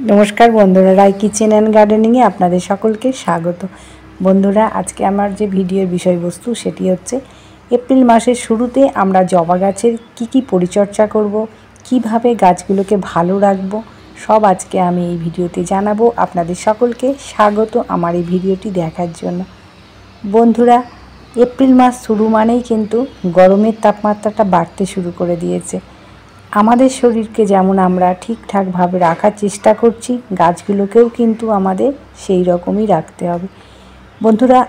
नमस्कार बंधुरा राय kitchen and गार्डनिंगे आपनादेर सकलके स्वागत। बंधुरा आज के आमार जे भिडियोर विषयबस्तु सेटी होच्छे एप्रिल मासेर शुरूते आमरा जबा गाछेर की परिचर्या करब, किभाबे गाछगुलोके भालो राखबो सब आज के आमी एई भिडियोते जानाबो। आपनादेर सकलके स्वागत आमार एई भिडियोटी देखार जोन्नो। बंधुरा एप्रिल मास शुरू मानेई किन्तु गरमेर तापमात्राटा बाड़ते शुरू करे दियेছে। आमादेर शरीरके जेमन आमरा ठीकठाक भावे राखार चेष्टा करछि गाछगुलोकेও किन्तु आमादेर सेई रकमई राखते हबे। बंधुरा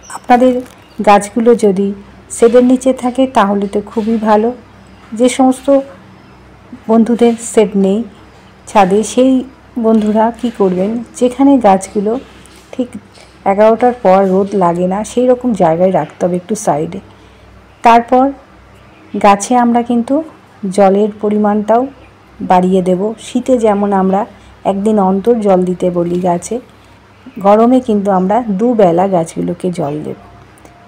आपनादेर गाछगुलो यदि शेडेर नीचे थाके ताहले तो खूबई भालो। जे समस्त बंधुदेर शेड नेই छादे सेई बंधुरा कि करबेन जेखाने गाछगुलो ठीक 11टार पर रोद लागे ना सेई रकम जायगाय राखते हबे एकटु साइडे। तारपर गाছে आमरा किन्तु जलेर परिमाणटाও बाड़िয়ে देব। शीते जेमन आमरा एकदिन अंतर जल दिते बली गाছে, गरमे किन्तु आमरा दुबेला गाछगुलोके जल देब।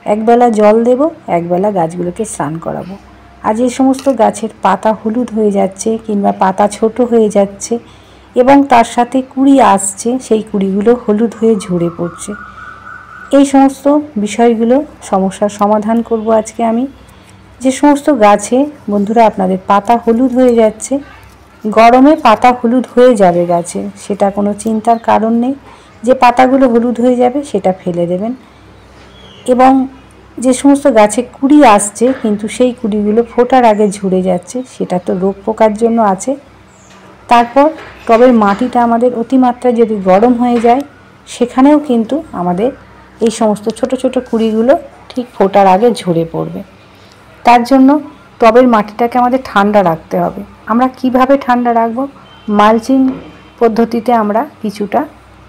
एक बेला जल देब, एक बेला गाछगुलोके स्नान कराबो। আর যে সমস্ত গাছের পাতা হলুদ হয়ে যাচ্ছে কিংবা পাতা ছোট হয়ে যাচ্ছে এবং তার সাথে কুড়ি আসছে, সেই কুড়িগুলো হলুদ হয়ে ঝরে পড়ছে, এই সমস্ত বিষয়গুলো সমস্যার সমাধান করব আজকে আমি। যে সমস্ত গাছে বন্ধুরা আপনাদের পাতা হলুদ হয়ে যাচ্ছে, গরমে পাতা হলুদ হয়ে যাবে গাছে, সেটা কোনো চিন্তার কারণ নেই। যে পাতাগুলো হলুদ হয়ে যাবে সেটা ফেলে দেবেন। এবং যে সমস্ত গাছে কুড়ি আসছে কিন্তু সেই কুড়িগুলো ফোটার আগে ঝরে যাচ্ছে, সেটা তো রোগ পোকার জন্য আছে। তারপর টবের মাটিটা আমাদের অতিমাত্রায় যদি গরম হয়ে যায় সেখানেও কিন্তু আমাদের এই সমস্ত ছোট ছোট কুড়িগুলো ঠিক ফোটার আগে ঝরে পড়বে। তার জন্য টবের মাটিটাকে আমাদের ঠান্ডা রাখতে হবে। আমরা কিভাবে ঠান্ডা রাখব? মালচিং পদ্ধতিতে আমরা কিছুটা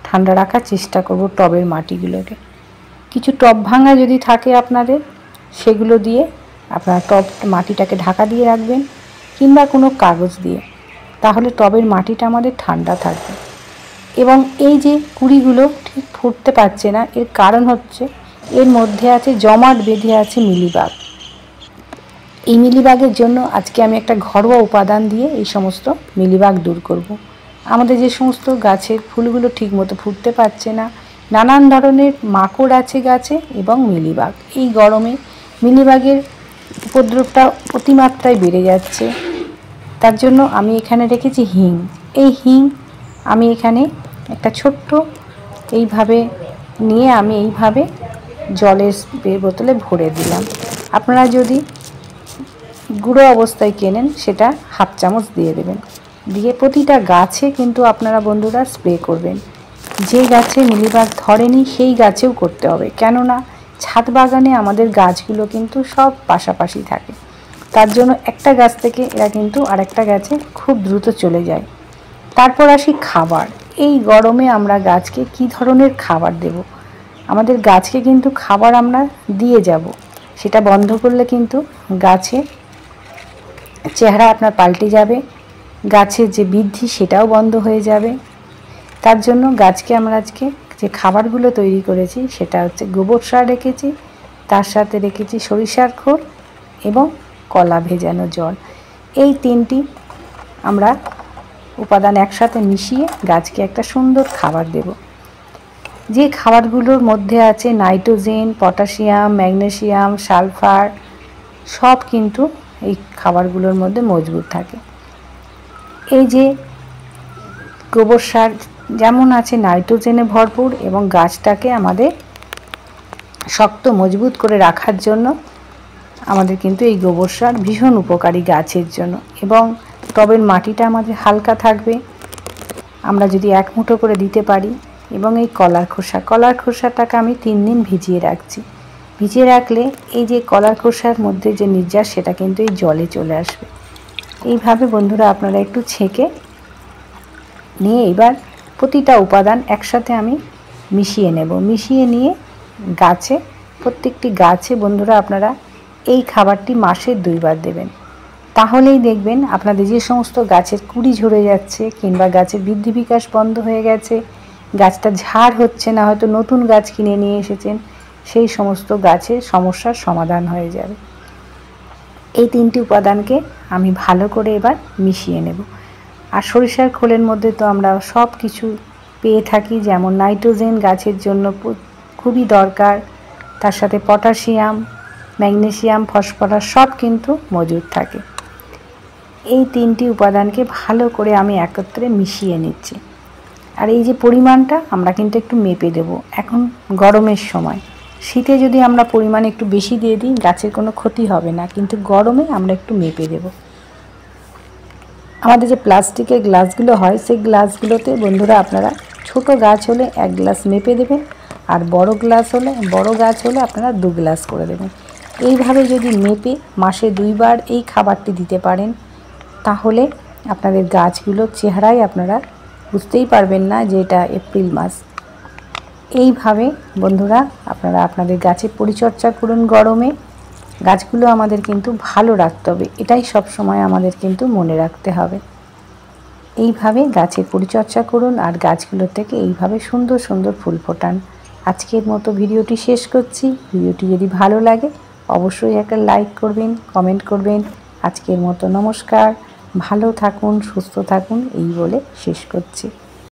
ঠান্ডা রাখার চেষ্টা করব টবের মাটিগুলোকে। কিছু টব ভাঙা যদি থাকে আপনাদের, সেগুলো দিয়ে আপনারা টব মাটিটাকে ঢাকা দিয়ে রাখবেন কিংবা কোনো কাগজ দিয়ে, তাহলে টবের মাটিটা আমাদের ঠান্ডা থাকবে। এবং এই যে কুড়িগুলো ঠিক ফুটতে পারছে না, এর কারণ হচ্ছে এর মধ্যে আছে জমাট বেঁধে আছে মিলিবাগ। এই মিলিবাগের জন্য আজকে আমি একটা ঘরোয়া উপাদান দিয়ে এই সমস্ত মিলিবাগ দূর করব। আমাদের যে সমস্ত গাছের ফুলগুলো ঠিকমতো ফুটতে পারছে না, নানান ধরনের মাকড় আছে গাছে এবং মিলিবাগ, এই গরমে মিলিবাগের উপদ্রবটা অতিমাত্রায় বেড়ে যাচ্ছে। তার জন্য আমি এখানে রেখেছি হিং। এই হিং আমি এখানে একটা ছোট্ট এইভাবে নিয়ে আমি এইভাবে জলের স্প্রে বোতলে ভরে দিলাম। আপনারা যদি গুঁড়ো অবস্থায় কেনেন সেটা হাফ চামচ দিয়ে দেবেন, দিয়ে প্রতিটা গাছে কিন্তু আপনারা বন্ধুরা স্প্রে করবেন। যে গাছে মিলিবাগ ধরেনি সেই গাছেও করতে হবে, কেননা ছাদ বাগানে আমাদের গাছগুলো কিন্তু সব পাশাপাশি থাকে, তার জন্য একটা গাছ থেকে এরা কিন্তু আরেকটা গাছে খুব দ্রুত চলে যায়। তারপর আসি খাবার। এই গরমে আমরা গাছকে কি ধরনের খাবার দেব? আমাদের গাছকে কিন্তু খাবার আমরা দিয়ে যাব, সেটা বন্ধ করলে কিন্তু গাছে চেহারা আপনার পাল্টে যাবে, গাছের যে বৃদ্ধি সেটাও বন্ধ হয়ে যাবে। তার জন্য গাছকে আমরা আজকে যে খাবারগুলো তৈরি করেছি সেটা হচ্ছে গোবর সার রেখেছি, তার সাথে রেখেছি সরিষার খোল এবং কলা ভেজানো জল। এই তিনটি আমরা উপাদান একসাথে মিশিয়ে গাছকে একটা সুন্দর খাবার দেব। যে খাবারগুলোর মধ্যে আছে নাইট্রোজেন, পটাশিয়াম, ম্যাগনেসিয়াম, সালফার, সব কিন্তু এই খাবারগুলোর মধ্যে মজবুত থাকে। এই যে গোবর সার যেমন আছে নাইট্রোজেনে ভরপুর এবং গাছটাকে আমাদের শক্ত মজবুত করে রাখার জন্য আমাদের কিন্তু এই গোবর সার ভীষণ উপকারী গাছের জন্য। এবং টবের মাটিটা আমাদের হালকা থাকবে আমরা যদি এক মুঠো করে দিতে পারি। এবং এই কলার খোসাটাকে আমি 3 দিন ভিজিয়ে রাখছি। ভিজিয়ে রাখলে এই যে কলার খোসার মধ্যে যে নির্যাস সেটা কিন্তু এই জলে চলে আসবে। এইভাবে বন্ধুরা আপনারা একটু ছেঁকে নিয়ে এবার প্রতিটা উপাদান একসাথে আমি মিশিয়ে নেব। মিশিয়ে নিয়ে গাছে, প্রত্যেকটি গাছে বন্ধুরা আপনারা এই খাবারটি মাসে 2 বার দেবেন। তাহলেই দেখবেন আপনাদের যে সমস্ত গাছের কুড়ি ঝরে যাচ্ছে কিংবা গাছের বৃদ্ধি বিকাশ বন্ধ হয়ে গেছে, গাছটা ঝাড় হচ্ছে না, হয়তো নতুন গাছ কিনে নিয়ে এসেছেন, সেই সমস্ত গাছের সমস্যার সমাধান হয়ে যাবে। এই 3টি উপাদানকে আমি ভালো করে এবার মিশিয়ে নেব। আর সরিষার খোলের মধ্যে তো আমরা সব কিছু পেয়ে থাকি, যেমন নাইট্রোজেন গাছের জন্য খুবই দরকার, তার সাথে পটাশিয়াম, ম্যাগনেসিয়াম, ফসফরাস সব কিন্তু মজুদ থাকে। এই তিনটি উপাদানকে ভালো করে আমি একত্রে মিশিয়ে নিচ্ছি। আর এই যে পরিমাণটা আমরা কিন্তু একটু মেপে দেব। এখন গরমের সময়, শীতে যদি আমরা পরিমাণ একটু বেশি দিয়ে দিই গাছের কোনো ক্ষতি হবে না, কিন্তু গরমে আমরা একটু মেপে দেব। আমাদের যে প্লাস্টিকের গ্লাসগুলো হয় সেই গ্লাসগুলোতে বন্ধুরা আপনারা ছোট গাছ হলে 1 গ্লাস মেপে দেবেন, আর বড় গাছ হলে আপনারা 2 গ্লাস করে দেবেন। এইভাবে যদি মেপে মাসে 2 বার এই খাবারটি দিতে পারেন, তাহলে আপনাদের গাছগুলোর চেহারায় আপনারা বুঝতেই পারবেন না যে এটা এপ্রিল মাস। এইভাবে বন্ধুরা আপনারা আপনাদের গাছের পরিচর্যা করুন। গরমে গাছগুলো আমাদের কিন্তু ভালো রাখতে হবে, এটাই সব সময় আমাদের কিন্তু মনে রাখতে হবে। এইভাবে গাছের পরিচর্যা করুন আর গাছগুলো থেকে এইভাবে সুন্দর সুন্দর ফুল ফোটান। আজকের মতো ভিডিওটি শেষ করছি। ভিডিওটি যদি ভালো লাগে অবশ্যই একটা লাইক করবেন, কমেন্ট করবেন। আজকের মতো নমস্কার, ভালো থাকুন, সুস্থ থাকুন এই বলে শেষ করছি।